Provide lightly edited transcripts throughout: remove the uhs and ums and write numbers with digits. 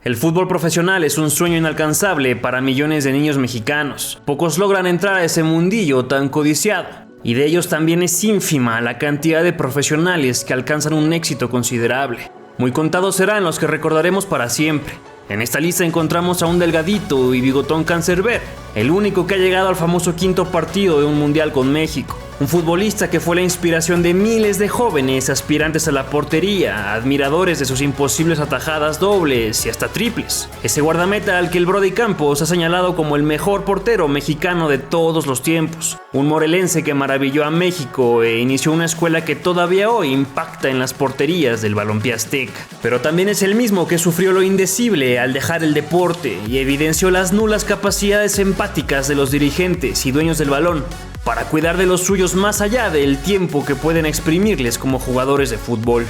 El fútbol profesional es un sueño inalcanzable para millones de niños mexicanos. Pocos logran entrar a ese mundillo tan codiciado. Y de ellos también es ínfima la cantidad de profesionales que alcanzan un éxito considerable. Muy contados serán los que recordaremos para siempre. En esta lista encontramos a un delgadito y bigotón cancerbero, el único que ha llegado al famoso quinto partido de un mundial con México. Un futbolista que fue la inspiración de miles de jóvenes aspirantes a la portería, admiradores de sus imposibles atajadas dobles y hasta triples. Ese guardameta al que el Brody Campos ha señalado como el mejor portero mexicano de todos los tiempos. Un morelense que maravilló a México e inició una escuela que todavía hoy impacta en las porterías del balompié azteca. Pero también es el mismo que sufrió lo indecible al dejar el deporte y evidenció las nulas capacidades empáticas de los dirigentes y dueños del balón para cuidar de los suyos más allá del tiempo que pueden exprimirles como jugadores de fútbol.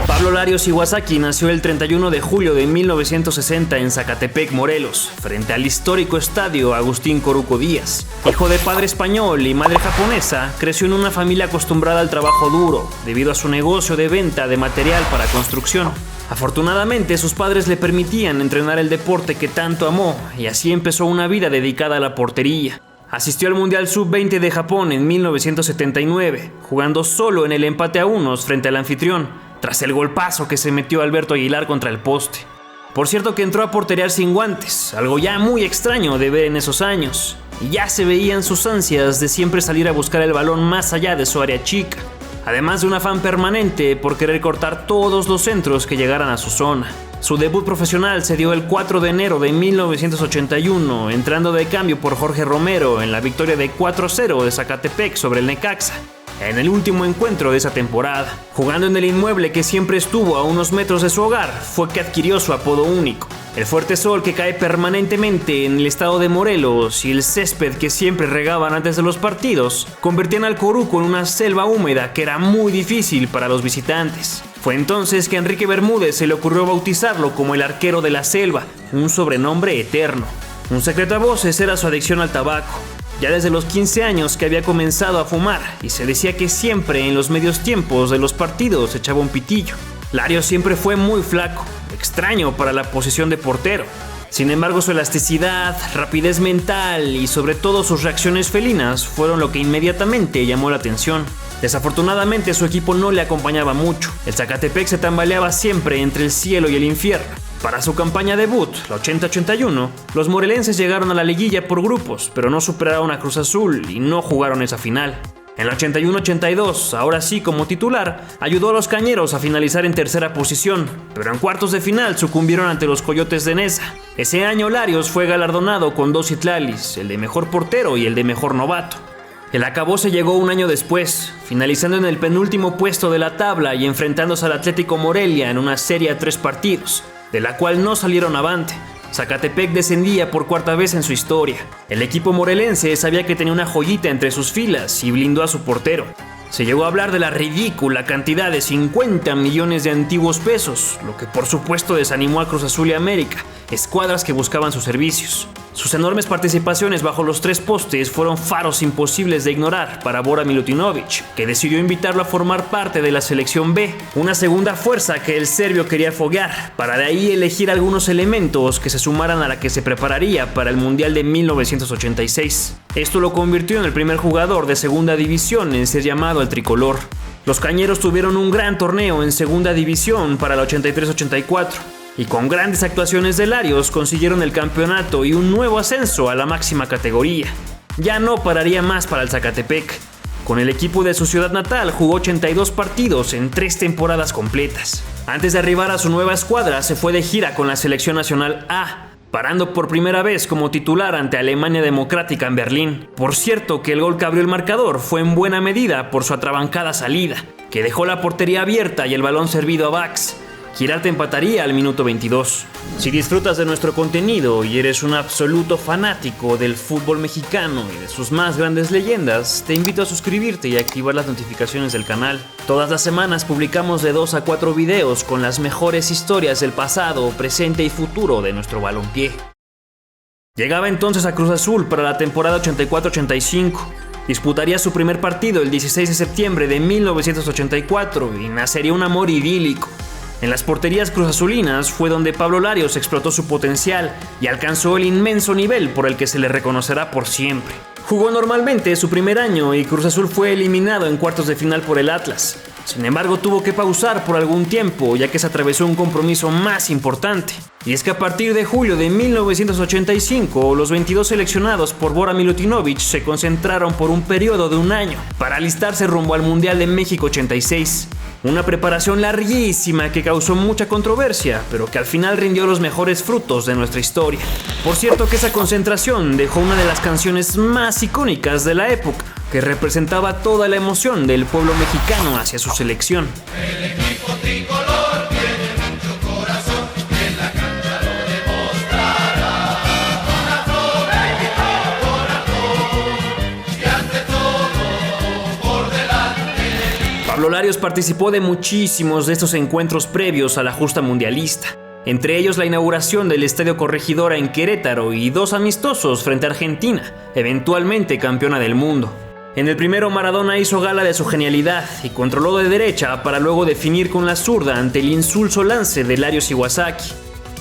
Pablo Larios Iwasaki nació el 31 de julio de 1960 en Zacatepec, Morelos, frente al histórico estadio Agustín Coruco Díaz. Hijo de padre español y madre japonesa, creció en una familia acostumbrada al trabajo duro, debido a su negocio de venta de material para construcción. Afortunadamente, sus padres le permitían entrenar el deporte que tanto amó, y así empezó una vida dedicada a la portería. Asistió al Mundial Sub-20 de Japón en 1979, jugando solo en el empate a unos frente al anfitrión, tras el golpazo que se metió Alberto Aguilar contra el poste. Por cierto que entró a porterear sin guantes, algo ya muy extraño de ver en esos años, y ya se veían sus ansias de siempre salir a buscar el balón más allá de su área chica, además de un afán permanente por querer cortar todos los centros que llegaran a su zona. Su debut profesional se dio el 4 de enero de 1981, entrando de cambio por Jorge Romero en la victoria de 4-0 de Zacatepec sobre el Necaxa, en el último encuentro de esa temporada. Jugando en el inmueble que siempre estuvo a unos metros de su hogar, fue que adquirió su apodo único. El fuerte sol que cae permanentemente en el estado de Morelos y el césped que siempre regaban antes de los partidos convertían al Coruco en una selva húmeda que era muy difícil para los visitantes. Fue entonces que a Enrique Bermúdez se le ocurrió bautizarlo como el arquero de la selva, un sobrenombre eterno. Un secreto a voces era su adicción al tabaco. Ya desde los 15 años que había comenzado a fumar, y se decía que siempre en los medios tiempos de los partidos echaba un pitillo. Larios siempre fue muy flaco, extraño para la posición de portero. Sin embargo, su elasticidad, rapidez mental y sobre todo sus reacciones felinas fueron lo que inmediatamente llamó la atención. Desafortunadamente, su equipo no le acompañaba mucho. El Zacatepec se tambaleaba siempre entre el cielo y el infierno. Para su campaña debut, la 80-81, los morelenses llegaron a la liguilla por grupos, pero no superaron a Cruz Azul y no jugaron esa final. En la 81-82, ahora sí como titular, ayudó a los cañeros a finalizar en tercera posición, pero en cuartos de final sucumbieron ante los Coyotes de Neza. Ese año Larios fue galardonado con 2 Citlalis, el de mejor portero y el de mejor novato. El acabose llegó un año después, finalizando en el penúltimo puesto de la tabla y enfrentándose al Atlético Morelia en una serie a 3 partidos, de la cual no salieron avante. Zacatepec descendía por 4ª vez en su historia. El equipo morelense sabía que tenía una joyita entre sus filas y blindó a su portero. Se llegó a hablar de la ridícula cantidad de 50 millones de antiguos pesos, lo que por supuesto desanimó a Cruz Azul y América, escuadras que buscaban sus servicios. Sus enormes participaciones bajo los 3 postes fueron faros imposibles de ignorar para Bora Milutinovic, que decidió invitarlo a formar parte de la selección B, una segunda fuerza que el serbio quería foguear, para de ahí elegir algunos elementos que se sumaran a la que se prepararía para el Mundial de 1986. Esto lo convirtió en el primer jugador de segunda división en ser llamado al tricolor. Los cañeros tuvieron un gran torneo en segunda división para la 83-84. Y con grandes actuaciones de Larios consiguieron el campeonato y un nuevo ascenso a la máxima categoría. Ya no pararía más para el Zacatepec. Con el equipo de su ciudad natal jugó 82 partidos en 3 temporadas completas. Antes de arribar a su nueva escuadra se fue de gira con la selección nacional A, parando por primera vez como titular ante Alemania Democrática en Berlín. Por cierto que el gol que abrió el marcador fue en buena medida por su atrabancada salida, que dejó la portería abierta y el balón servido a Bax. Girarte empataría al minuto 22. Si disfrutas de nuestro contenido y eres un absoluto fanático del fútbol mexicano y de sus más grandes leyendas, te invito a suscribirte y a activar las notificaciones del canal. Todas las semanas publicamos de 2 a 4 videos con las mejores historias del pasado, presente y futuro de nuestro balompié. Llegaba entonces a Cruz Azul para la temporada 84-85. Disputaría su primer partido el 16 de septiembre de 1984 y nacería un amor idílico. En las porterías cruzazulinas fue donde Pablo Larios explotó su potencial y alcanzó el inmenso nivel por el que se le reconocerá por siempre. Jugó normalmente su primer año y Cruz Azul fue eliminado en cuartos de final por el Atlas. Sin embargo, tuvo que pausar por algún tiempo, ya que se atravesó un compromiso más importante. Y es que a partir de julio de 1985, los 22 seleccionados por Bora Milutinovic se concentraron por un periodo de un año para alistarse rumbo al Mundial de México 86. Una preparación larguísima que causó mucha controversia, pero que al final rindió los mejores frutos de nuestra historia. Por cierto que esa concentración dejó una de las canciones más icónicas de la época, que representaba toda la emoción del pueblo mexicano hacia su selección. El equipo tricolor tiene mucho corazón y en la cancha lo demostrará. Corazón y ante todo por delante. Pablo Larios participó de muchísimos de estos encuentros previos a la justa mundialista. Entre ellos la inauguración del Estadio Corregidora en Querétaro y 2 amistosos frente a Argentina, eventualmente campeona del mundo. En el primero Maradona hizo gala de su genialidad y controló de derecha para luego definir con la zurda ante el insulso lance de Larios Iwasaki.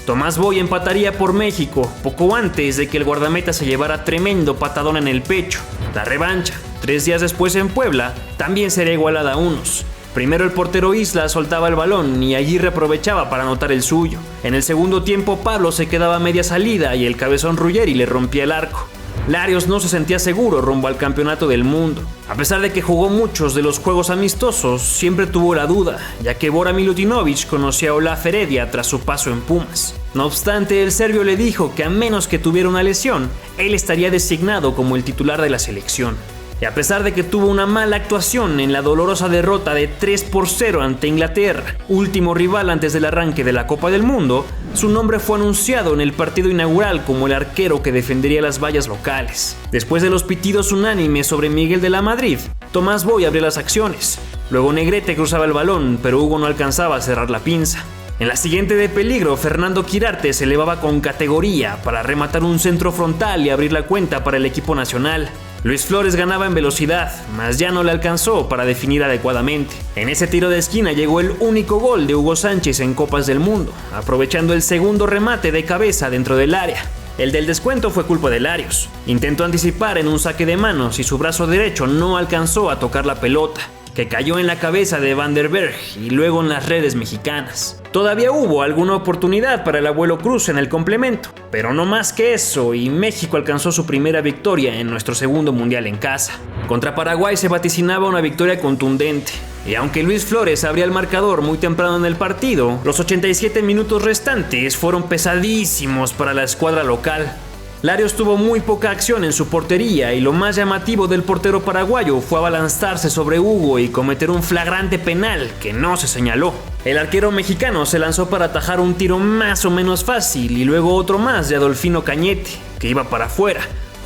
Tomás Boy empataría por México poco antes de que el guardameta se llevara tremendo patadón en el pecho. La revancha, 3 días después en Puebla, también sería igualada a unos. Primero el portero Isla soltaba el balón y Aguirre aprovechaba para anotar el suyo. En el segundo tiempo Pablo se quedaba a media salida y el cabezón Ruggeri le rompía el arco. Larios no se sentía seguro rumbo al campeonato del mundo. A pesar de que jugó muchos de los juegos amistosos, siempre tuvo la duda, ya que Bora Milutinovic conocía a Olaf Heredia tras su paso en Pumas. No obstante, el serbio le dijo que a menos que tuviera una lesión, él estaría designado como el titular de la selección. Y a pesar de que tuvo una mala actuación en la dolorosa derrota de 3-0 ante Inglaterra, último rival antes del arranque de la Copa del Mundo, su nombre fue anunciado en el partido inaugural como el arquero que defendería las vallas locales. Después de los pitidos unánimes sobre Miguel de la Madrid, Tomás Boy abrió las acciones. Luego Negrete cruzaba el balón, pero Hugo no alcanzaba a cerrar la pinza. En la siguiente de peligro, Fernando Quirarte se elevaba con categoría para rematar un centro frontal y abrir la cuenta para el equipo nacional. Luis Flores ganaba en velocidad, mas ya no le alcanzó para definir adecuadamente. En ese tiro de esquina llegó el único gol de Hugo Sánchez en Copas del Mundo, aprovechando el segundo remate de cabeza dentro del área. El del descuento fue culpa de Larios. Intentó anticipar en un saque de manos y su brazo derecho no alcanzó a tocar la pelota, que cayó en la cabeza de Van der Berg y luego en las redes mexicanas. Todavía hubo alguna oportunidad para el Abuelo Cruz en el complemento, pero no más que eso, y México alcanzó su primera victoria en nuestro segundo mundial en casa. Contra Paraguay se vaticinaba una victoria contundente, y aunque Luis Flores abría el marcador muy temprano en el partido, los 87 minutos restantes fueron pesadísimos para la escuadra local. Larios tuvo muy poca acción en su portería y lo más llamativo del portero paraguayo fue abalanzarse sobre Hugo y cometer un flagrante penal que no se señaló. El arquero mexicano se lanzó para atajar un tiro más o menos fácil y luego otro más de Adolfino Cañete, que iba para afuera,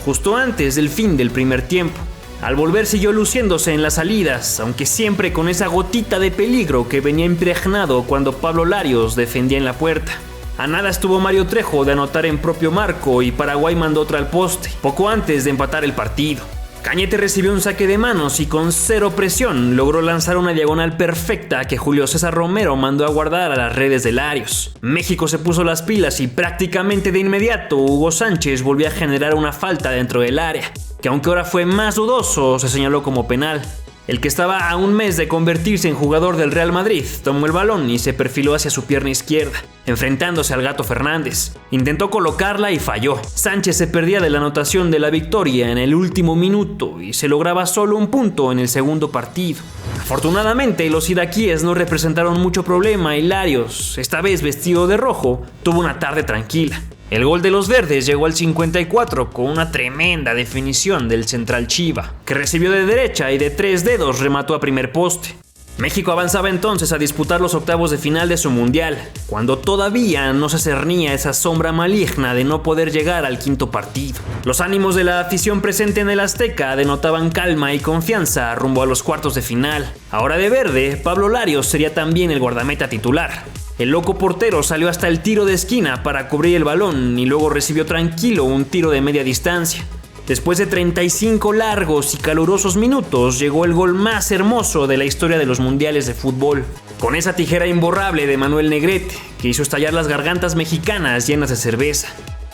justo antes del fin del primer tiempo. Al volver siguió luciéndose en las salidas, aunque siempre con esa gotita de peligro que venía impregnado cuando Pablo Larios defendía en la puerta. A nada estuvo Mario Trejo de anotar en propio marco y Paraguay mandó otra al poste, poco antes de empatar el partido. Cañete recibió un saque de manos y con cero presión logró lanzar una diagonal perfecta que Julio César Romero mandó a guardar a las redes de Larios. México se puso las pilas y prácticamente de inmediato Hugo Sánchez volvió a generar una falta dentro del área, que aunque ahora fue más dudoso, se señaló como penal. El que estaba a un mes de convertirse en jugador del Real Madrid tomó el balón y se perfiló hacia su pierna izquierda, enfrentándose al Gato Fernández. Intentó colocarla y falló. Sánchez se perdía de la anotación de la victoria en el último minuto y se lograba solo un punto en el segundo partido. Afortunadamente, los iraquíes no representaron mucho problema y Larios, esta vez vestido de rojo, tuvo una tarde tranquila. El gol de los verdes llegó al 54 con una tremenda definición del central Chiva, que recibió de derecha y de 3 dedos remató a primer poste. México avanzaba entonces a disputar los octavos de final de su mundial, cuando todavía no se cernía esa sombra maligna de no poder llegar al quinto partido. Los ánimos de la afición presente en el Azteca denotaban calma y confianza rumbo a los cuartos de final. Ahora de verde, Pablo Larios sería también el guardameta titular. El loco portero salió hasta el tiro de esquina para cubrir el balón y luego recibió tranquilo un tiro de media distancia. Después de 35 largos y calurosos minutos, llegó el gol más hermoso de la historia de los mundiales de fútbol. Con esa tijera imborrable de Manuel Negrete, que hizo estallar las gargantas mexicanas llenas de cerveza.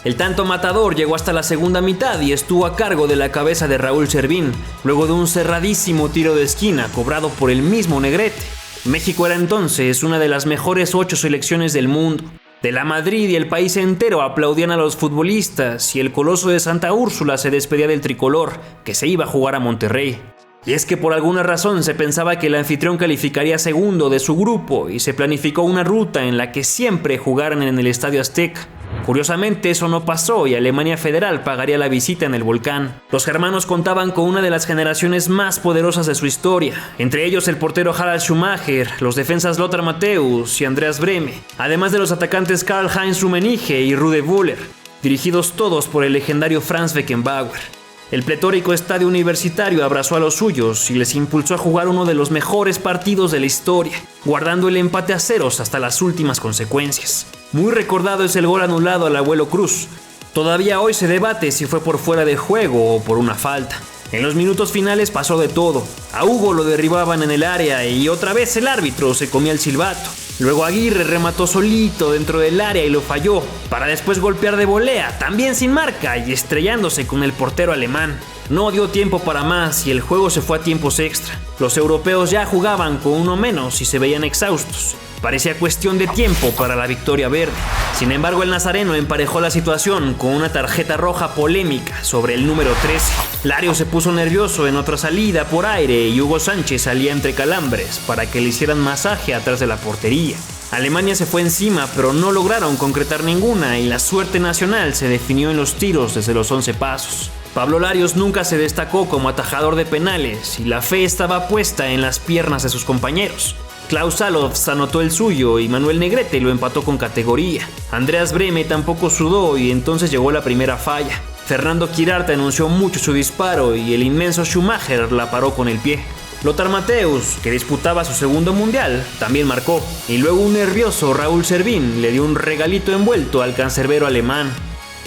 El tanto matador llegó hasta la segunda mitad y estuvo a cargo de la cabeza de Raúl Servín, luego de un cerradísimo tiro de esquina cobrado por el mismo Negrete. México era entonces una de las mejores 8 selecciones del mundo. De la Madrid y el país entero aplaudían a los futbolistas y el coloso de Santa Úrsula se despedía del tricolor, que se iba a jugar a Monterrey. Y es que por alguna razón se pensaba que el anfitrión calificaría segundo de su grupo y se planificó una ruta en la que siempre jugaran en el Estadio Azteca. Curiosamente eso no pasó y Alemania Federal pagaría la visita en el Volcán. Los germanos contaban con una de las generaciones más poderosas de su historia, entre ellos el portero Harald Schumacher, los defensas Lothar Matthäus y Andreas Brehme, además de los atacantes Karl-Heinz Rummenigge y Rudi Völler, dirigidos todos por el legendario Franz Beckenbauer. El pletórico estadio universitario abrazó a los suyos y les impulsó a jugar uno de los mejores partidos de la historia, guardando el empate a ceros hasta las últimas consecuencias. Muy recordado es el gol anulado al Abuelo Cruz. Todavía hoy se debate si fue por fuera de juego o por una falta. En los minutos finales pasó de todo. A Hugo lo derribaban en el área y otra vez el árbitro se comía el silbato. Luego Aguirre remató solito dentro del área y lo falló, para después golpear de volea, también sin marca y estrellándose con el portero alemán. No dio tiempo para más y el juego se fue a tiempos extra. Los europeos ya jugaban con uno menos y se veían exhaustos. Parecía cuestión de tiempo para la victoria verde. Sin embargo, el nazareno emparejó la situación con una tarjeta roja polémica sobre el número 13. Lario se puso nervioso en otra salida por aire y Hugo Sánchez salía entre calambres para que le hicieran masaje atrás de la portería. Alemania se fue encima, pero no lograron concretar ninguna y la suerte nacional se definió en los tiros desde los 11 pasos. Pablo Larios nunca se destacó como atajador de penales y la fe estaba puesta en las piernas de sus compañeros. Klaus Allofs anotó el suyo y Manuel Negrete lo empató con categoría. Andreas Brehme tampoco sudó y entonces llegó la primera falla. Fernando Quirarte anunció mucho su disparo y el inmenso Schumacher la paró con el pie. Lothar Matthäus, que disputaba su segundo mundial, también marcó. Y luego un nervioso Raúl Servín le dio un regalito envuelto al cancerbero alemán.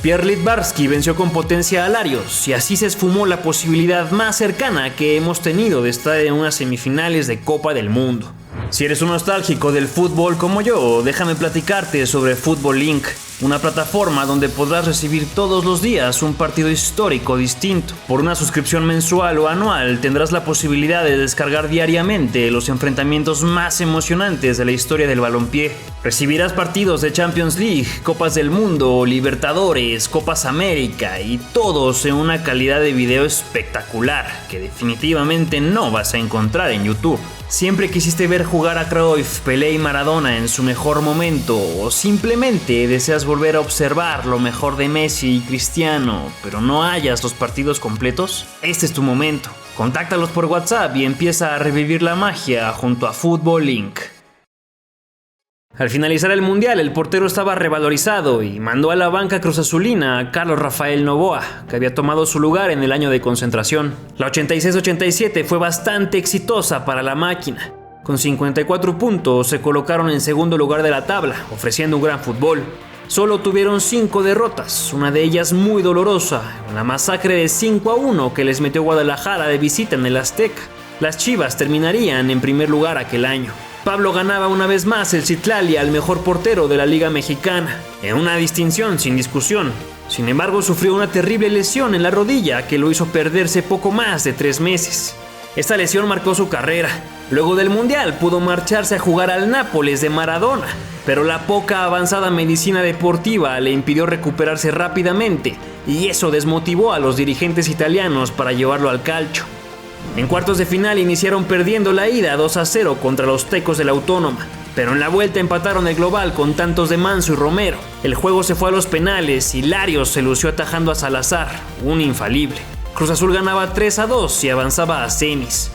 Pierre Littbarski venció con potencia a Larios y así se esfumó la posibilidad más cercana que hemos tenido de estar en unas semifinales de Copa del Mundo. Si eres un nostálgico del fútbol como yo, déjame platicarte sobre Football Link, una plataforma donde podrás recibir todos los días un partido histórico distinto. Por una suscripción mensual o anual tendrás la posibilidad de descargar diariamente los enfrentamientos más emocionantes de la historia del balompié. Recibirás partidos de Champions League, Copas del Mundo, Libertadores, Copas América y todos en una calidad de video espectacular que definitivamente no vas a encontrar en YouTube. Siempre quisiste ver jugar a Cruyff, Pelé y Maradona en su mejor momento o simplemente deseas volver a observar lo mejor de Messi y Cristiano, pero no hallas los partidos completos. Este es tu momento. Contáctalos por WhatsApp y empieza a revivir la magia junto a Football Link. Al finalizar el mundial, el portero estaba revalorizado y mandó a la banca cruzazulina a Carlos Rafael Novoa, que había tomado su lugar en el año de concentración. La 86-87 fue bastante exitosa para la máquina. Con 54 puntos se colocaron en segundo lugar de la tabla, ofreciendo un gran fútbol. Solo tuvieron 5 derrotas, una de ellas muy dolorosa, la masacre de 5-1 que les metió Guadalajara de visita en el Azteca. Las Chivas terminarían en primer lugar aquel año. Pablo ganaba una vez más el Citlali al mejor portero de la Liga Mexicana, en una distinción sin discusión. Sin embargo, sufrió una terrible lesión en la rodilla que lo hizo perderse poco más de 3 meses. Esta lesión marcó su carrera. Luego del Mundial pudo marcharse a jugar al Nápoles de Maradona, pero la poca avanzada medicina deportiva le impidió recuperarse rápidamente y eso desmotivó a los dirigentes italianos para llevarlo al calcio. En cuartos de final iniciaron perdiendo la ida 2-0 contra los Tecos de la Autónoma, pero en la vuelta empataron el global con tantos de Manso y Romero. El juego se fue a los penales y Larios se lució atajando a Salazar, un infalible. Cruz Azul ganaba 3-2 y avanzaba a semis.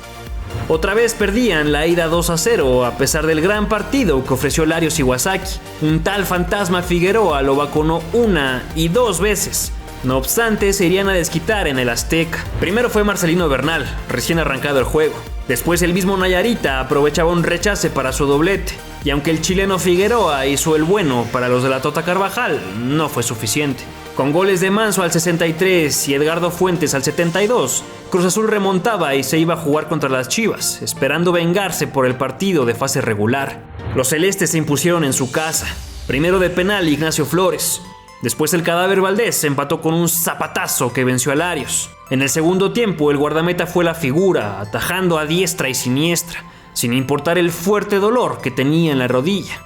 Otra vez perdían la ida 2-0 a pesar del gran partido que ofreció Larios Iwasaki. Un tal Fantasma Figueroa lo vacunó 1 y 2 veces. No obstante, se irían a desquitar en el Azteca. Primero fue Marcelino Bernal, recién arrancado el juego. Después el mismo Nayarita aprovechaba un rechace para su doblete. Y aunque el chileno Figueroa hizo el bueno para los de la Tota Carvajal, no fue suficiente. Con goles de Manso al 63 y Edgardo Fuentes al 72, Cruz Azul remontaba y se iba a jugar contra las Chivas, esperando vengarse por el partido de fase regular. Los celestes se impusieron en su casa. Primero de penal Ignacio Flores. Después el cadáver Valdés empató con un zapatazo que venció a Larios. En el segundo tiempo el guardameta fue la figura, atajando a diestra y siniestra, sin importar el fuerte dolor que tenía en la rodilla.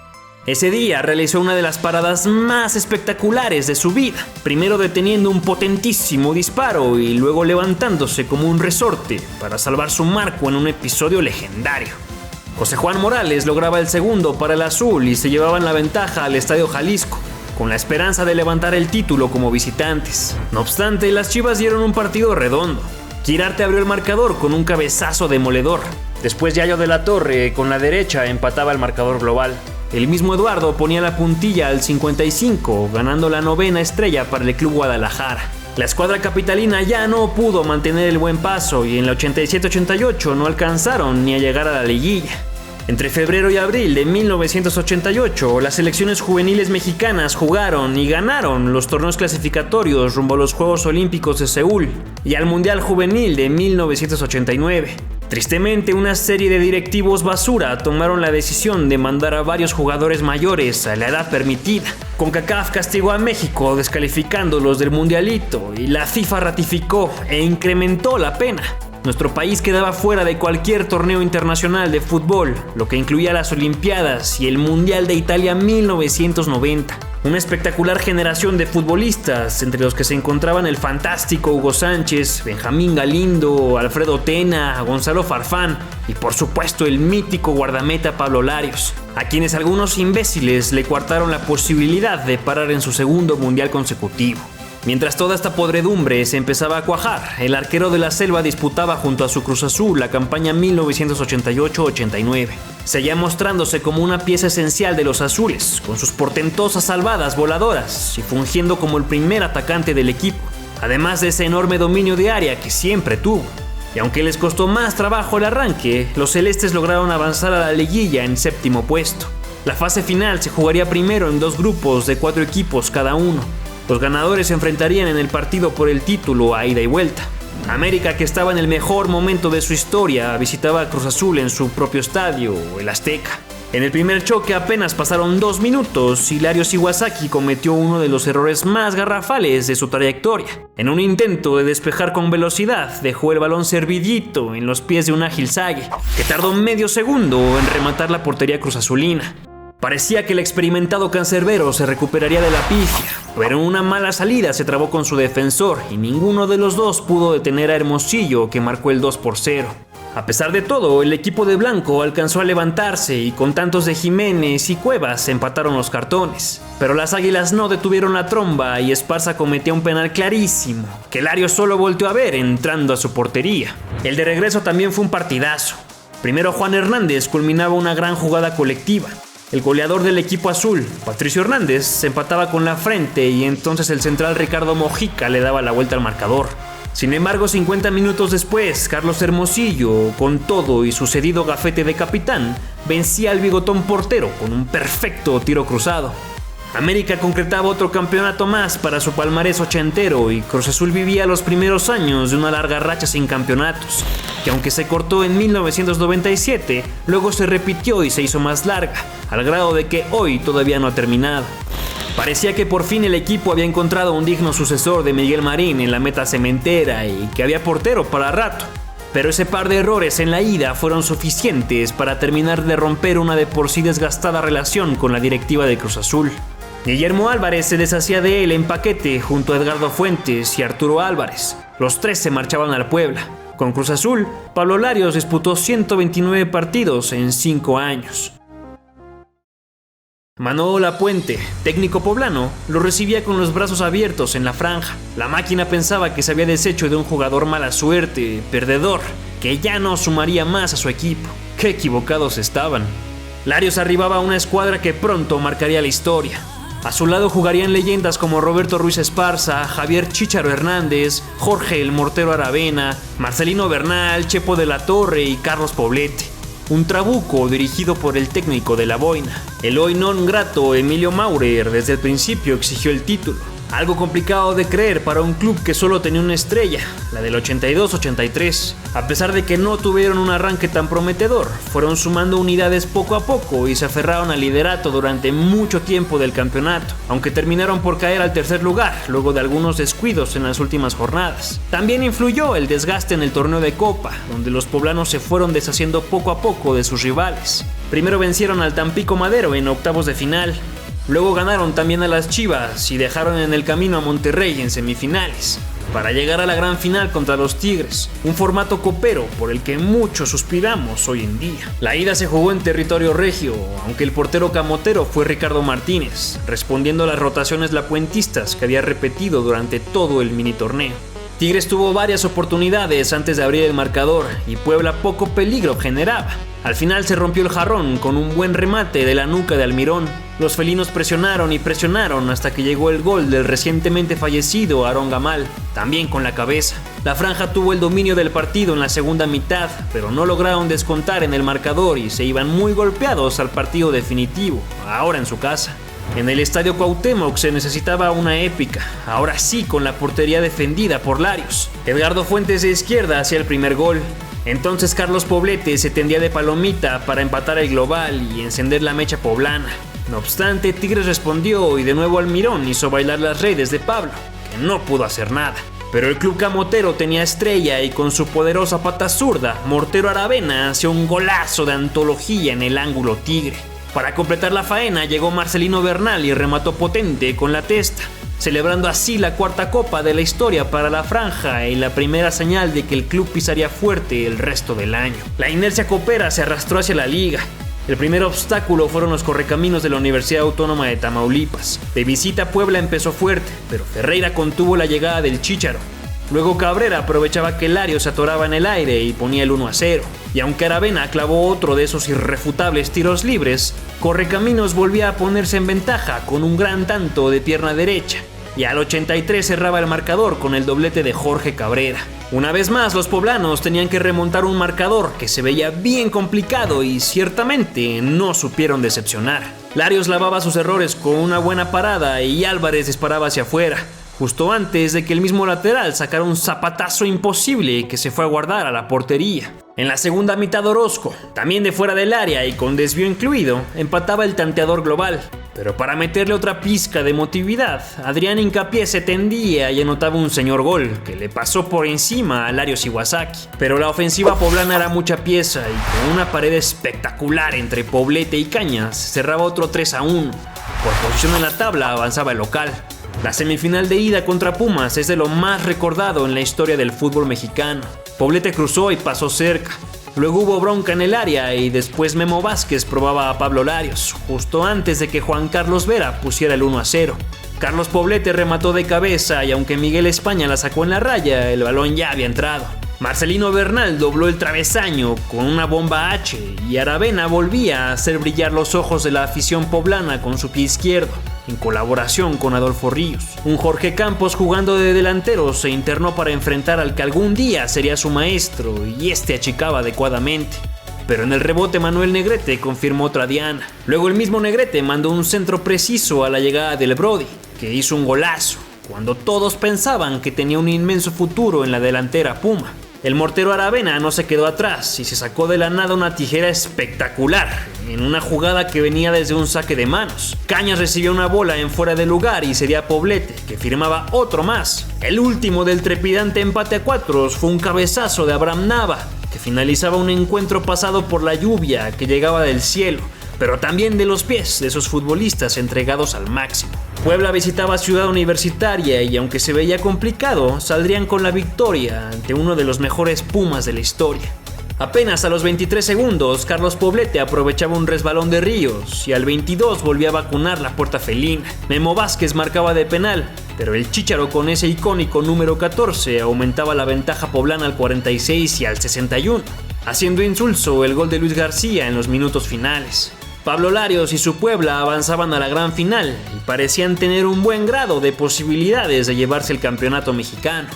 Ese día realizó una de las paradas más espectaculares de su vida, primero deteniendo un potentísimo disparo y luego levantándose como un resorte para salvar su marco en un episodio legendario. José Juan Morales lograba el segundo para el azul y se llevaban la ventaja al Estadio Jalisco, con la esperanza de levantar el título como visitantes. No obstante, las Chivas dieron un partido redondo. Quirarte abrió el marcador con un cabezazo demoledor. Después Yayo de la Torre, con la derecha, empataba el marcador global. El mismo Eduardo ponía la puntilla al 55, ganando la 9ª estrella para el Club Guadalajara. La escuadra capitalina ya no pudo mantener el buen paso y en la 87-88 no alcanzaron ni a llegar a la liguilla. Entre febrero y abril de 1988, las selecciones juveniles mexicanas jugaron y ganaron los torneos clasificatorios rumbo a los Juegos Olímpicos de Seúl y al Mundial Juvenil de 1989. Tristemente, una serie de directivos basura tomaron la decisión de mandar a varios jugadores mayores a la edad permitida. CONCACAF castigó a México descalificándolos del Mundialito y la FIFA ratificó e incrementó la pena. Nuestro país quedaba fuera de cualquier torneo internacional de fútbol, lo que incluía las Olimpiadas y el Mundial de Italia 1990. Una espectacular generación de futbolistas, entre los que se encontraban el fantástico Hugo Sánchez, Benjamín Galindo, Alfredo Tena, Gonzalo Farfán y por supuesto el mítico guardameta Pablo Larios, a quienes algunos imbéciles le coartaron la posibilidad de parar en su segundo mundial consecutivo. Mientras toda esta podredumbre se empezaba a cuajar, el arquero de la Selva disputaba junto a su Cruz Azul la campaña 1988-89. Seguía mostrándose como una pieza esencial de los azules, con sus portentosas salvadas voladoras y fungiendo como el primer atacante del equipo, además de ese enorme dominio de área que siempre tuvo. Y aunque les costó más trabajo el arranque, los celestes lograron avanzar a la liguilla en 7º puesto. La fase final se jugaría primero en 2 grupos de 4 equipos cada uno. Los ganadores se enfrentarían en el partido por el título a ida y vuelta. América, que estaba en el mejor momento de su historia, visitaba a Cruz Azul en su propio estadio, el Azteca. En el primer choque apenas pasaron 2 minutos y Larios Iwasaki cometió uno de los errores más garrafales de su trayectoria. En un intento de despejar con velocidad, dejó el balón servidito en los pies de un ágil Sague, que tardó medio segundo en rematar la portería cruzazulina. Parecía que el experimentado cancerbero se recuperaría de la pifia, pero en una mala salida se trabó con su defensor y ninguno de los dos pudo detener a Hermosillo, que marcó el 2-0. A pesar de todo, el equipo de blanco alcanzó a levantarse y con tantos de Jiménez y Cuevas empataron los cartones. Pero las Águilas no detuvieron la tromba y Esparza cometió un penal clarísimo, que Larios solo volteó a ver entrando a su portería. El de regreso también fue un partidazo. Primero Juan Hernández culminaba una gran jugada colectiva. El goleador del equipo azul, Patricio Hernández, se empataba con la frente y entonces el central Ricardo Mojica le daba la vuelta al marcador. Sin embargo, 50 minutos después, Carlos Hermosillo, con todo y su cedido gafete de capitán, vencía al bigotón portero con un perfecto tiro cruzado. América concretaba otro campeonato más para su palmarés ochentero y Cruz Azul vivía los primeros años de una larga racha sin campeonatos, que aunque se cortó en 1997, luego se repitió y se hizo más larga, al grado de que hoy todavía no ha terminado. Parecía que por fin el equipo había encontrado un digno sucesor de Miguel Marín en la meta cementera y que había portero para rato. Pero ese par de errores en la ida fueron suficientes para terminar de romper una de por sí desgastada relación con la directiva de Cruz Azul. Guillermo Álvarez se deshacía de él en paquete junto a Edgardo Fuentes y Arturo Álvarez. Los 3 se marchaban al Puebla. Con Cruz Azul, Pablo Larios disputó 129 partidos en 5 años. Manolo Lapuente, técnico poblano, lo recibía con los brazos abiertos en la franja. La máquina pensaba que se había deshecho de un jugador mala suerte, perdedor, que ya no sumaría más a su equipo. ¡Qué equivocados estaban! Larios arribaba a una escuadra que pronto marcaría la historia. A su lado jugarían leyendas como Roberto Ruiz Esparza, Javier Chícharo Hernández, Jorge el Mortero Aravena, Marcelino Bernal, Chepo de la Torre y Carlos Poblete. Un trabuco dirigido por el técnico de la boina. El hoy non grato Emilio Maurer desde el principio exigió el título. Algo complicado de creer para un club que solo tenía una estrella, la del 82-83. A pesar de que no tuvieron un arranque tan prometedor, fueron sumando unidades poco a poco y se aferraron al liderato durante mucho tiempo del campeonato, aunque terminaron por caer al tercer lugar luego de algunos descuidos en las últimas jornadas. También influyó el desgaste en el torneo de Copa, donde los poblanos se fueron deshaciendo poco a poco de sus rivales. Primero vencieron al Tampico Madero en octavos de final. Luego ganaron también a las Chivas y dejaron en el camino a Monterrey en semifinales, para llegar a la gran final contra los Tigres, un formato copero por el que muchos suspiramos hoy en día. La ida se jugó en territorio regio, aunque el portero camotero fue Ricardo Martínez, respondiendo a las rotaciones lapuentistas que había repetido durante todo el mini torneo. Tigres tuvo varias oportunidades antes de abrir el marcador y Puebla poco peligro generaba. Al final se rompió el jarrón con un buen remate de la nuca de Almirón. Los felinos presionaron y presionaron hasta que llegó el gol del recientemente fallecido Aarón Gamal, también con la cabeza. La franja tuvo el dominio del partido en la segunda mitad, pero no lograron descontar en el marcador y se iban muy golpeados al partido definitivo, ahora en su casa. En el Estadio Cuauhtémoc se necesitaba una épica, ahora sí con la portería defendida por Larios. Edgardo Fuentes de izquierda hacía el primer gol. Entonces Carlos Poblete se tendía de palomita para empatar el global y encender la mecha poblana. No obstante, Tigres respondió y de nuevo Almirón hizo bailar las redes de Pablo, que no pudo hacer nada. Pero el club camotero tenía estrella y con su poderosa pata zurda, Mortero Aravena hacía un golazo de antología en el ángulo tigre. Para completar la faena llegó Marcelino Bernal y remató potente con la testa, celebrando así la cuarta copa de la historia para la franja y la primera señal de que el club pisaría fuerte el resto del año. La inercia copera se arrastró hacia la liga. El primer obstáculo fueron los correcaminos de la Universidad Autónoma de Tamaulipas. De visita Puebla empezó fuerte, pero Ferreira contuvo la llegada del Chícharo. Luego Cabrera aprovechaba que Larios se atoraba en el aire y ponía el 1-0. Y aunque Aravena clavó otro de esos irrefutables tiros libres, Correcaminos volvía a ponerse en ventaja con un gran tanto de pierna derecha. Y al 83 cerraba el marcador con el doblete de Jorge Cabrera. Una vez más los poblanos tenían que remontar un marcador que se veía bien complicado y ciertamente no supieron decepcionar. Larios lavaba sus errores con una buena parada y Álvarez disparaba hacia afuera, justo antes de que el mismo lateral sacara un zapatazo imposible que se fue a guardar a la portería. En la segunda mitad Orozco, también de fuera del área y con desvío incluido, empataba el tanteador global. Pero para meterle otra pizca de emotividad, Adrián Hincapié se tendía y anotaba un señor gol que le pasó por encima a Larios Iwasaki. Pero la ofensiva poblana era mucha pieza y con una pared espectacular entre Poblete y Cañas cerraba otro 3-1. Por posición en la tabla avanzaba el local. La semifinal de ida contra Pumas es de lo más recordado en la historia del fútbol mexicano. Poblete cruzó y pasó cerca. Luego hubo bronca en el área y después Memo Vázquez probaba a Pablo Larios, justo antes de que Juan Carlos Vera pusiera el 1-0. Carlos Poblete remató de cabeza y aunque Miguel España la sacó en la raya, el balón ya había entrado. Marcelino Bernal dobló el travesaño con una bomba H y Aravena volvía a hacer brillar los ojos de la afición poblana con su pie izquierdo, en colaboración con Adolfo Ríos. Un Jorge Campos jugando de delantero se internó para enfrentar al que algún día sería su maestro y este achicaba adecuadamente. Pero en el rebote Manuel Negrete confirmó otra diana. Luego el mismo Negrete mandó un centro preciso a la llegada del Brody, que hizo un golazo, cuando todos pensaban que tenía un inmenso futuro en la delantera Puma. El mortero Aravena no se quedó atrás y se sacó de la nada una tijera espectacular en una jugada que venía desde un saque de manos. Cañas recibió una bola en fuera de lugar y sería Poblete, que firmaba otro más. El último del trepidante empate a 4 fue un cabezazo de Abraham Nava, que finalizaba un encuentro pasado por la lluvia que llegaba del cielo, pero también de los pies de esos futbolistas entregados al máximo. Puebla visitaba Ciudad Universitaria y aunque se veía complicado, saldrían con la victoria ante uno de los mejores Pumas de la historia. Apenas a los 23 segundos, Carlos Poblete aprovechaba un resbalón de Ríos y al 22 volvía a vacunar la puerta felina. Memo Vázquez marcaba de penal, pero el Chícharo con ese icónico número 14 aumentaba la ventaja poblana al 46 y al 61, haciendo insulso el gol de Luis García en los minutos finales. Pablo Larios y su Puebla avanzaban a la gran final y parecían tener un buen grado de posibilidades de llevarse el campeonato mexicano.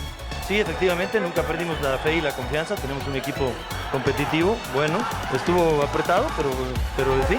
Sí, efectivamente, nunca perdimos la fe y la confianza, tenemos un equipo competitivo, bueno, estuvo apretado, pero sí,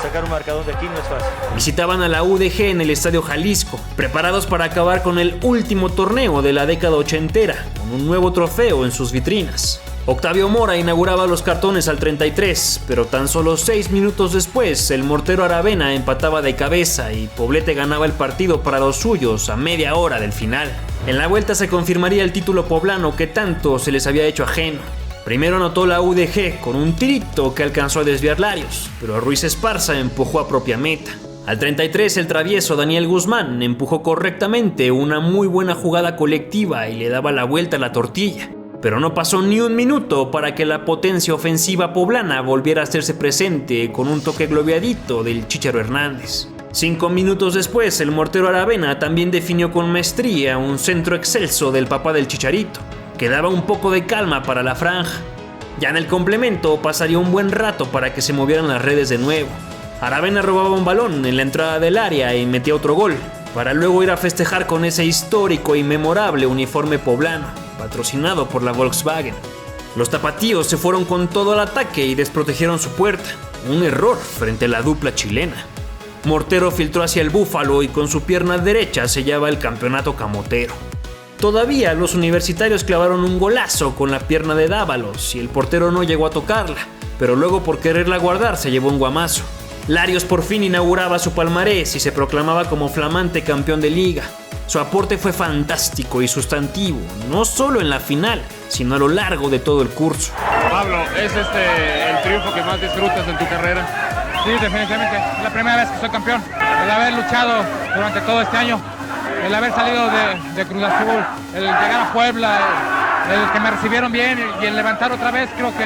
sacar un marcador de aquí no es fácil. Visitaban a la UDG en el Estadio Jalisco, preparados para acabar con el último torneo de la década ochentera, con un nuevo trofeo en sus vitrinas. Octavio Mora inauguraba los cartones al 33, pero tan solo 6 minutos después, el mortero Aravena empataba de cabeza y Poblete ganaba el partido para los suyos a media hora del final. En la vuelta se confirmaría el título poblano que tanto se les había hecho ajeno. Primero anotó la UDG con un tirito que alcanzó a desviar Larios, pero Ruiz Esparza empujó a propia meta. Al 33 el travieso Daniel Guzmán empujó correctamente una muy buena jugada colectiva y le daba la vuelta a la tortilla. Pero no pasó ni un minuto para que la potencia ofensiva poblana volviera a hacerse presente con un toque globadito del Chícharo Hernández. 5 minutos después, el mortero Aravena también definió con maestría un centro excelso del papá del Chicharito, que daba un poco de calma para la franja. Ya en el complemento pasaría un buen rato para que se movieran las redes de nuevo. Aravena robaba un balón en la entrada del área y metía otro gol, para luego ir a festejar con ese histórico y memorable uniforme poblano, patrocinado por la Volkswagen. Los tapatíos se fueron con todo al ataque y desprotegieron su puerta, un error frente a la dupla chilena. Mortero filtró hacia el Búfalo y con su pierna derecha sellaba el campeonato camotero. Todavía los universitarios clavaron un golazo con la pierna de Dávalos y el portero no llegó a tocarla, pero luego por quererla guardar se llevó un guamazo. Larios por fin inauguraba su palmarés y se proclamaba como flamante campeón de liga. Su aporte fue fantástico y sustantivo, no solo en la final, sino a lo largo de todo el curso. Pablo, ¿es el triunfo que más disfrutas en tu carrera? Sí, definitivamente. Es la primera vez que soy campeón. El haber luchado durante todo este año, el haber salido de Cruz Azul, el llegar a Puebla, el que me recibieron bien y el levantar otra vez, creo que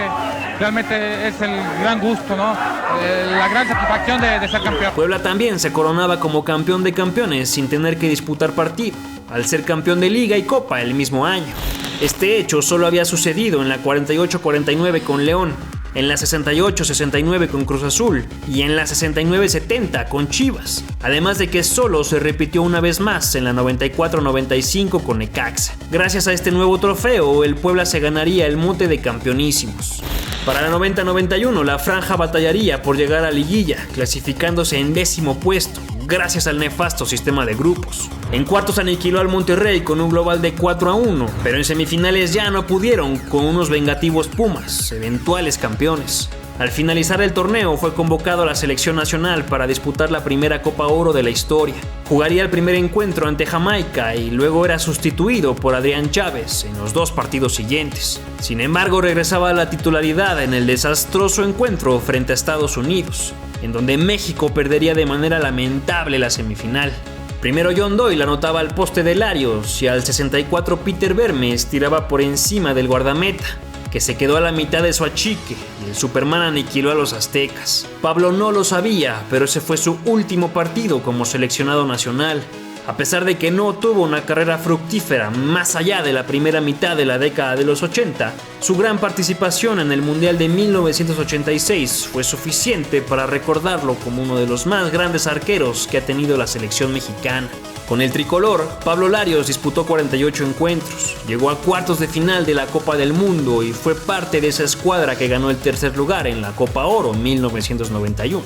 realmente es el gran gusto, ¿no? La gran satisfacción de ser campeón. Puebla también se coronaba como campeón de campeones sin tener que disputar partido, al ser campeón de Liga y Copa el mismo año. Este hecho solo había sucedido en la 48-49 con León, en la 68-69 con Cruz Azul y en la 69-70 con Chivas, además de que solo se repitió una vez más en la 94-95 con Necaxa. Gracias a este nuevo trofeo, el Puebla se ganaría el mote de campeonísimos. Para la 90-91, la franja batallaría por llegar a liguilla, clasificándose en 10º puesto, gracias al nefasto sistema de grupos. En cuartos aniquiló al Monterrey con un global de 4-1, pero en semifinales ya no pudieron con unos vengativos Pumas, eventuales campeones. Al finalizar el torneo fue convocado a la selección nacional para disputar la primera Copa Oro de la historia. Jugaría el primer encuentro ante Jamaica y luego era sustituido por Adrián Chávez en los 2 partidos siguientes. Sin embargo, regresaba a la titularidad en el desastroso encuentro frente a Estados Unidos, en donde México perdería de manera lamentable la semifinal. Primero John Doyle anotaba al poste de Larios y al 64 Peter Vermes tiraba por encima del guardameta, que se quedó a la mitad de su achique y el Superman aniquiló a los aztecas. Pablo no lo sabía, pero ese fue su último partido como seleccionado nacional. A pesar de que no tuvo una carrera fructífera más allá de la primera mitad de la década de los 80, su gran participación en el Mundial de 1986 fue suficiente para recordarlo como uno de los más grandes arqueros que ha tenido la selección mexicana. Con el tricolor, Pablo Larios disputó 48 encuentros, llegó a cuartos de final de la Copa del Mundo y fue parte de esa escuadra que ganó el tercer lugar en la Copa Oro 1991.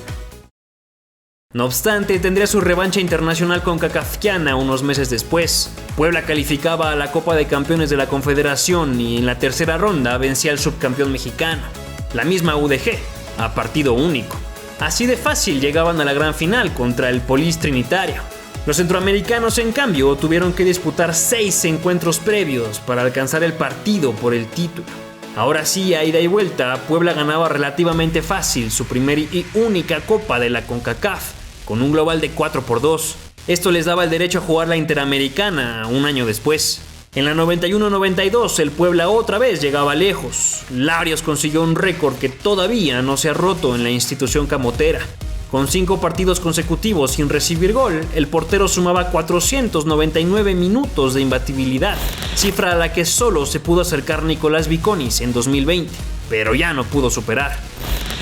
No obstante, tendría su revancha internacional con CONCACAFiana unos meses después. Puebla calificaba a la Copa de Campeones de la Confederación y en la tercera ronda vencía al subcampeón mexicano, la misma UDG, a partido único. Así de fácil llegaban a la gran final contra el Polis Trinitario. Los centroamericanos, en cambio, tuvieron que disputar 6 encuentros previos para alcanzar el partido por el título. Ahora sí, a ida y vuelta, Puebla ganaba relativamente fácil su primera y única Copa de la CONCACAF, con un global de 4-2. Esto les daba el derecho a jugar la Interamericana un año después. En la 91-92, el Puebla otra vez llegaba lejos. Larios consiguió un récord que todavía no se ha roto en la institución camotera. Con 5 partidos consecutivos sin recibir gol, el portero sumaba 499 minutos de imbatibilidad, cifra a la que solo se pudo acercar Nicolás Viconis en 2020, pero ya no pudo superar.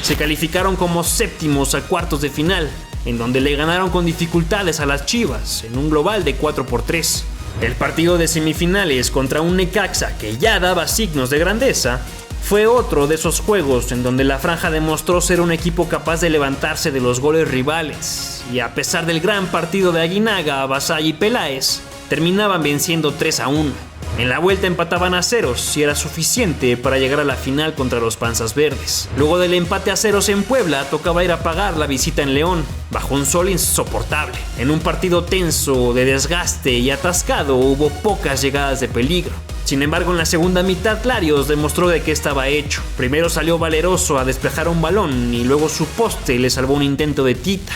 Se calificaron como séptimos a cuartos de final, en donde le ganaron con dificultades a las Chivas, en un global de 4-3. El partido de semifinales contra un Necaxa que ya daba signos de grandeza, fue otro de esos juegos en donde la franja demostró ser un equipo capaz de levantarse de los goles rivales, y a pesar del gran partido de Aguinaga, Basalle y Peláez, terminaban venciendo 3-1. En la vuelta empataban a ceros y era suficiente para llegar a la final contra los Panzas Verdes. Luego del empate a ceros en Puebla, tocaba ir a pagar la visita en León, bajo un sol insoportable. En un partido tenso, de desgaste y atascado, hubo pocas llegadas de peligro. Sin embargo, en la segunda mitad, Larios demostró de qué estaba hecho. Primero salió valeroso a despejar un balón y luego su poste le salvó un intento de Tita.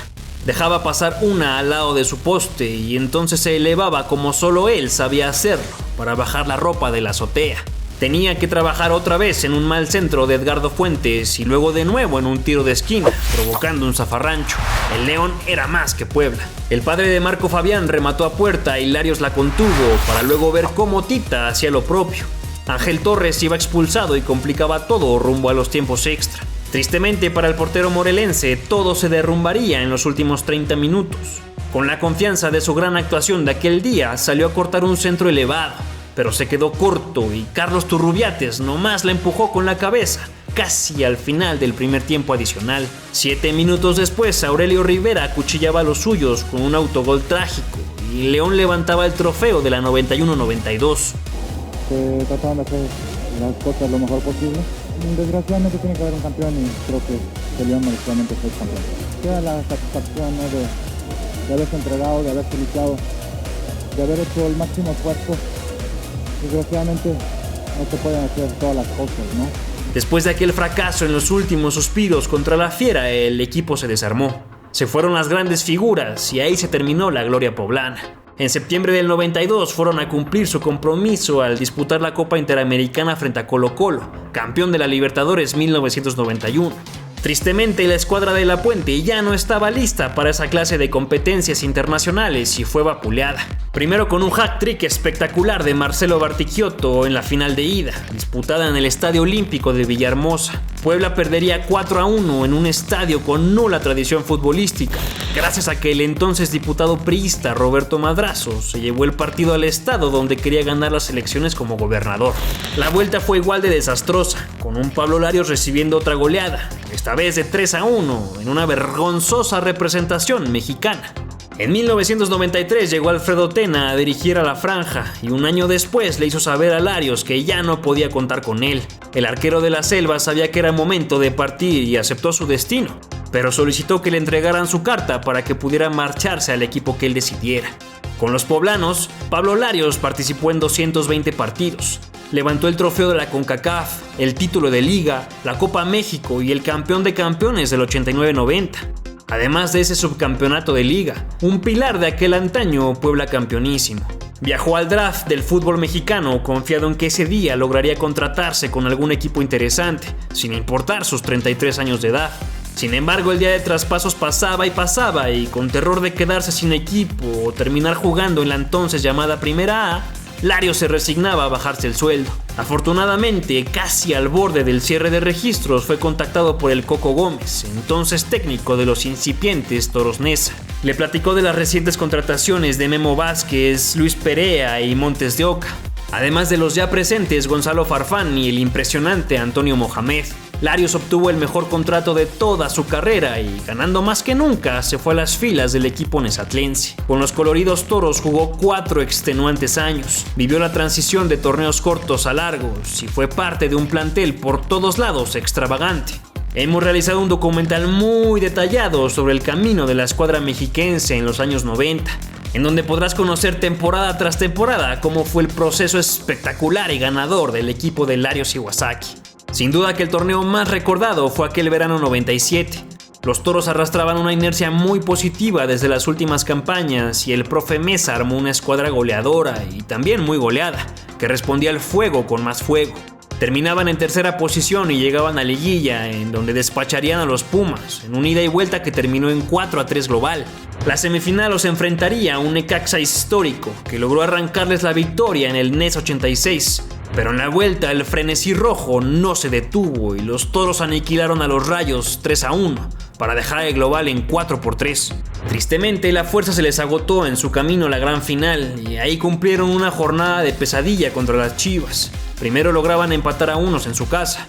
Dejaba pasar una al lado de su poste y entonces se elevaba como solo él sabía hacerlo, para bajar la ropa de la azotea. Tenía que trabajar otra vez en un mal centro de Edgardo Fuentes y luego de nuevo en un tiro de esquina, provocando un zafarrancho. El León era más que Puebla. El padre de Marco Fabián remató a puerta y Larios la contuvo para luego ver cómo Tita hacía lo propio. Ángel Torres iba expulsado y complicaba todo rumbo a los tiempos extra. Tristemente para el portero morelense, todo se derrumbaría en los últimos 30 minutos. Con la confianza de su gran actuación de aquel día, salió a cortar un centro elevado, pero se quedó corto y Carlos Turrubiates nomás la empujó con la cabeza, casi al final del primer tiempo adicional. 7 minutos después, Aurelio Rivera acuchillaba a los suyos con un autogol trágico y León levantaba el trofeo de la 91-92. Trataron de hacer las cosas lo mejor posible. Desgraciadamente tiene que haber un campeón y creo que León merecidamente fue campeón. Queda la satisfacción, ¿no?, de haberse entregado, de haberse luchado, de haber hecho el máximo esfuerzo. Desgraciadamente no se pueden hacer todas las cosas, ¿no? Después de aquel fracaso en los últimos suspiros contra la Fiera, el equipo se desarmó. Se fueron las grandes figuras y ahí se terminó la gloria poblana. En septiembre del 92 fueron a cumplir su compromiso al disputar la Copa Interamericana frente a Colo-Colo, campeón de la Libertadores 1991. Tristemente, la escuadra de La Puente ya no estaba lista para esa clase de competencias internacionales y fue vapuleada. Primero con un hat-trick espectacular de Marcelo Bartichotto en la final de ida, disputada en el Estadio Olímpico de Villahermosa. Puebla perdería 4-1 en un estadio con nula tradición futbolística, gracias a que el entonces diputado priista Roberto Madrazo se llevó el partido al estado donde quería ganar las elecciones como gobernador. La vuelta fue igual de desastrosa, con un Pablo Larios recibiendo otra goleada, esta vez de 3-1 en una vergonzosa representación mexicana. En 1993 llegó Alfredo Tena a dirigir a la franja y un año después le hizo saber a Larios que ya no podía contar con él. El arquero de la Selva sabía que era momento de partir y aceptó su destino, pero solicitó que le entregaran su carta para que pudiera marcharse al equipo que él decidiera. Con los poblanos, Pablo Larios participó en 220 partidos. Levantó el trofeo de la CONCACAF, el título de Liga, la Copa México y el campeón de campeones del 89-90. Además de ese subcampeonato de Liga, un pilar de aquel antaño Puebla campeonísimo. Viajó al draft del fútbol mexicano confiado en que ese día lograría contratarse con algún equipo interesante, sin importar sus 33 años de edad. Sin embargo, el día de traspasos pasaba y con terror de quedarse sin equipo o terminar jugando en la entonces llamada Primera A, Larios se resignaba a bajarse el sueldo. Afortunadamente, casi al borde del cierre de registros, fue contactado por el Coco Gómez, entonces técnico de los incipientes Toros Neza. Le platicó de las recientes contrataciones de Memo Vázquez, Luis Perea y Montes de Oca, además de los ya presentes Gonzalo Farfán y el impresionante Antonio Mohamed. Larios obtuvo el mejor contrato de toda su carrera y, ganando más que nunca, se fue a las filas del equipo nezatlense. Con los coloridos toros jugó 4 extenuantes años, vivió la transición de torneos cortos a largos y fue parte de un plantel por todos lados extravagante. Hemos realizado un documental muy detallado sobre el camino de la escuadra mexiquense en los años 90, en donde podrás conocer temporada tras temporada cómo fue el proceso espectacular y ganador del equipo de Larios Iwasaki. Sin duda que el torneo más recordado fue aquel verano 97. Los toros arrastraban una inercia muy positiva desde las últimas campañas y el profe Mesa armó una escuadra goleadora y también muy goleada, que respondía al fuego con más fuego. Terminaban en tercera posición y llegaban a liguilla, en donde despacharían a los Pumas, en un ida y vuelta que terminó en 4-3 global. La semifinal los enfrentaría a un Necaxa histórico, que logró arrancarles la victoria en el NES 86, Pero en la vuelta el frenesí rojo no se detuvo y los Toros aniquilaron a los Rayos 3-1 para dejar el global en 4-3. Tristemente la fuerza se les agotó en su camino a la gran final y ahí cumplieron una jornada de pesadilla contra las Chivas. Primero lograban empatar a unos en su casa,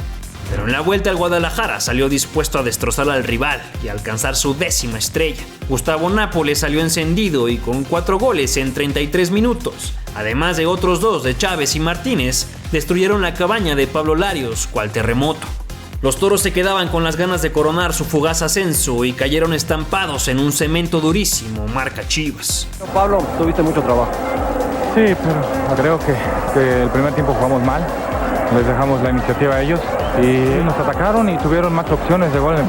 pero en la vuelta el Guadalajara salió dispuesto a destrozar al rival y a alcanzar su 10ª estrella. Gustavo Nápoles salió encendido y con 4 goles en 33 minutos, además de otros 2 de Chávez y Martínez, destruyeron la cabaña de Pablo Larios cual terremoto. Los Toros se quedaban con las ganas de coronar su fugaz ascenso y cayeron estampados en un cemento durísimo marca Chivas. Pablo, tuviste mucho trabajo. Sí, pero creo que el primer tiempo jugamos mal. Les dejamos la iniciativa a ellos y nos atacaron y tuvieron más opciones de gol en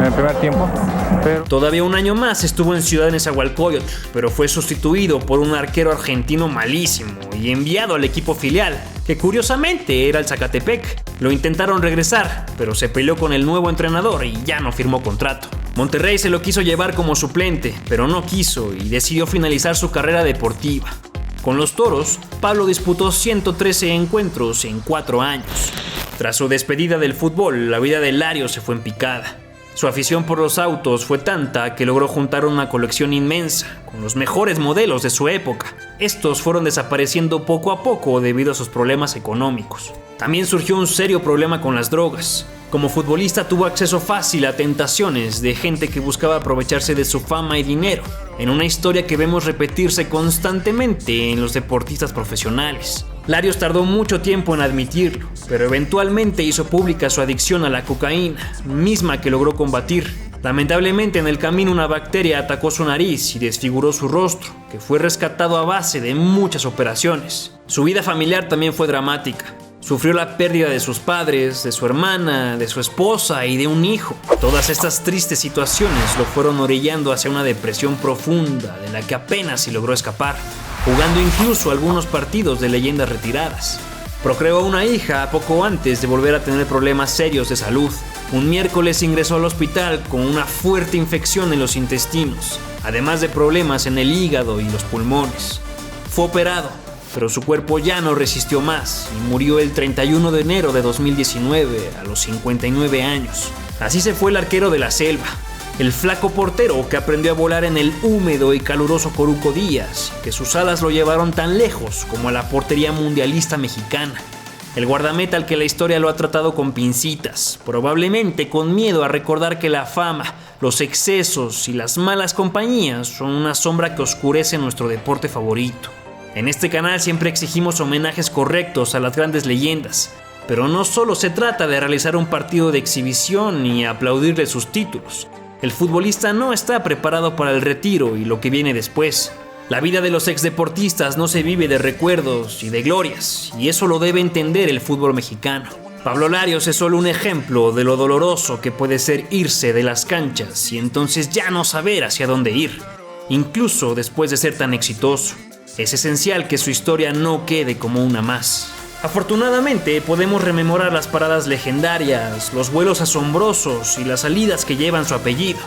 el primer tiempo. Pero... Todavía un año más estuvo en Ciudad Nezahualcóyotl, pero fue sustituido por un arquero argentino malísimo y enviado al equipo filial, que curiosamente era el Zacatepec. Lo intentaron regresar, pero se peleó con el nuevo entrenador y ya no firmó contrato. Monterrey se lo quiso llevar como suplente, pero no quiso y decidió finalizar su carrera deportiva. Con los Toros, Pablo disputó 113 encuentros en 4 años. Tras su despedida del fútbol, la vida de Larios se fue en picada. Su afición por los autos fue tanta que logró juntar una colección inmensa, con los mejores modelos de su época. Estos fueron desapareciendo poco a poco debido a sus problemas económicos. También surgió un serio problema con las drogas. Como futbolista tuvo acceso fácil a tentaciones de gente que buscaba aprovecharse de su fama y dinero, en una historia que vemos repetirse constantemente en los deportistas profesionales. Larios tardó mucho tiempo en admitirlo, pero eventualmente hizo pública su adicción a la cocaína, misma que logró combatir. Lamentablemente en el camino una bacteria atacó su nariz y desfiguró su rostro, que fue rescatado a base de muchas operaciones. Su vida familiar también fue dramática. Sufrió la pérdida de sus padres, de su hermana, de su esposa y de un hijo. Todas estas tristes situaciones lo fueron orillando hacia una depresión profunda de la que apenas si logró escapar, jugando incluso algunos partidos de leyendas retiradas. Procreó una hija poco antes de volver a tener problemas serios de salud. Un miércoles ingresó al hospital con una fuerte infección en los intestinos, además de problemas en el hígado y los pulmones. Fue operado, pero su cuerpo ya no resistió más y murió el 31 de enero de 2019 a los 59 años. Así se fue el arquero de la Selva, el flaco portero que aprendió a volar en el húmedo y caluroso Coruco Díaz, que sus alas lo llevaron tan lejos como a la portería mundialista mexicana. El guardameta al que la historia lo ha tratado con pincitas, probablemente con miedo a recordar que la fama, los excesos y las malas compañías son una sombra que oscurece nuestro deporte favorito. En este canal siempre exigimos homenajes correctos a las grandes leyendas, pero no solo se trata de realizar un partido de exhibición y aplaudirle sus títulos. El futbolista no está preparado para el retiro y lo que viene después. La vida de los exdeportistas no se vive de recuerdos y de glorias, y eso lo debe entender el fútbol mexicano. Pablo Larios es solo un ejemplo de lo doloroso que puede ser irse de las canchas y entonces ya no saber hacia dónde ir, incluso después de ser tan exitoso. Es esencial que su historia no quede como una más. Afortunadamente podemos rememorar las paradas legendarias, los vuelos asombrosos y las salidas que llevan su apellido.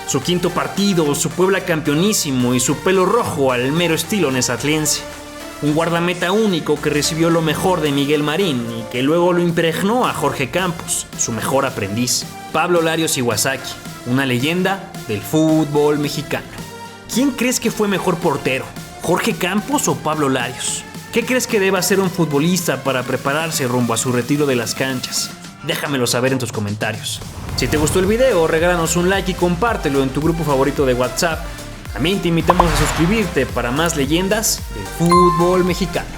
Su quinto partido, su Puebla campeonísimo y su pelo rojo al mero estilo nezatlense. Un guardameta único que recibió lo mejor de Miguel Marín y que luego lo impregnó a Jorge Campos, su mejor aprendiz. Pablo Larios Iwasaki, una leyenda del fútbol mexicano. ¿Quién crees que fue mejor portero? ¿Jorge Campos o Pablo Larios? ¿Qué crees que debe hacer un futbolista para prepararse rumbo a su retiro de las canchas? Déjamelo saber en tus comentarios. Si te gustó el video, regálanos un like y compártelo en tu grupo favorito de WhatsApp. También te invitamos a suscribirte para más leyendas del fútbol mexicano.